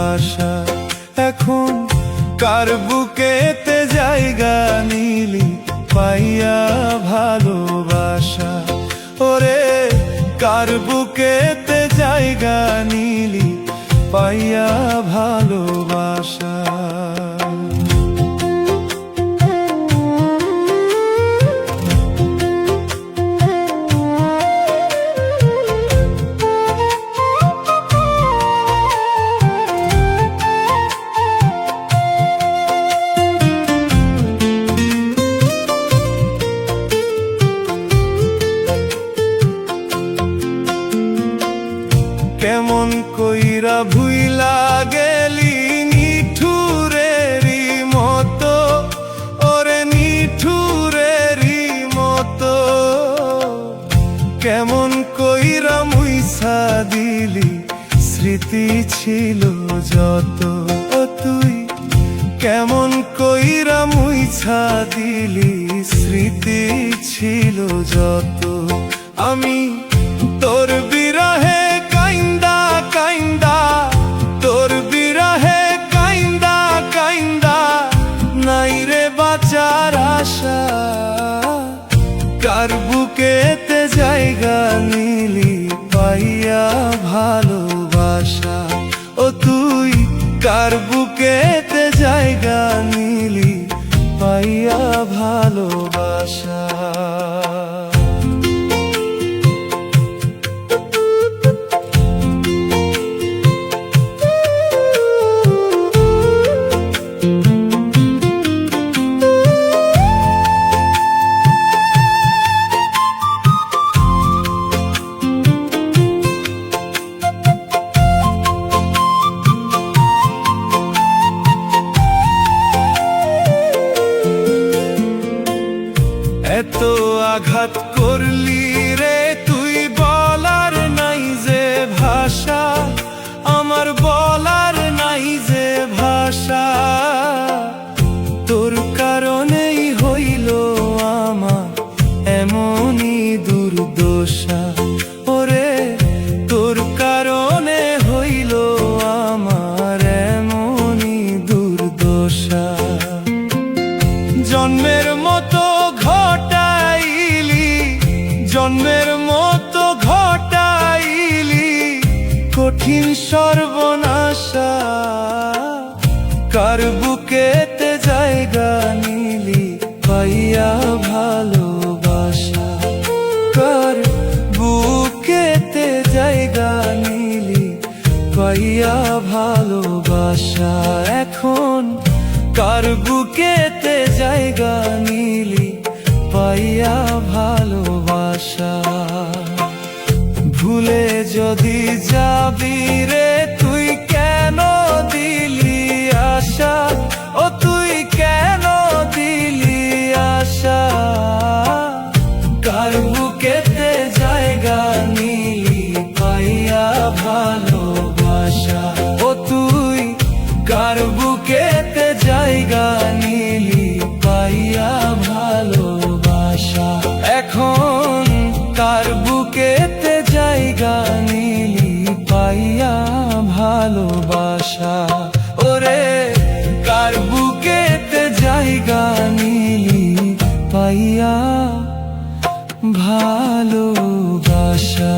ভাষা। এখন কার বুকেতে জায়গা নিলি পাইয়া ভালোবাসা, ওরে কার বুকেতে জায়গা নিলি পাইয়া ভালোবাসা। কেমন কইরা ভুইলা গেলি নিঠুরেরই মতো, ওরে নিঠুরেরই মতো। কেমন কইরা মুইসা দিলি স্মৃতি ছিল যত, ও তুই কেমন কইরা মুইসা দিলি স্মৃতি ছিল যত। আমি তোর বিরহে কাইন্দা কাইন্দা, তোর বিরহে কাইন্দা কাইন্দা নাই রে বাঁচার আশা। কার বুকেতে জায়গা নিলি পাইয়া ভালোবাসা, ও তুই কার বুকেতে জায়গা নিলি পাইয়া ভালোবাসা। এত আঘাত করলি রে তুই বলার নাই যে ভাষা, আমার বলার নাই যে ভাষা। তোর কারণেই হইল আমার এমনই দুর্দশা, ওরে তোর কারণে হইল আমার এমনই দুর্দশা। জন্মের মতো ঘটাইলি, জন্মের মতো ঘটাইলি কঠিন সর্বনাশা। কার বুকেতে জায়গা নিলি পাইয়া ভালোবাসা, কার বুকেতে জায়গা নিলি পাইয়া ভালোবাসা। এখন কার বুকেতে জায়গা নিলি পাইয়া ভালোবাসা। ভুলে যদি যাবি রে তুই কেন দিলি আশা, ও তুই কেন দিলি আশা। কার বুকেতে জায়গা নিলি পাইয়া ভালোবাসা, ও তুই কার বুকেতে জায়গা নিলি পাইয়া ভালোবাসা। এখন কার বুকেতে জায়গা নিলি পাইয়া ভালোবাসা, ওরে কার বুকেতে জায়গা নিলি পাইয়া ভালোবাসা।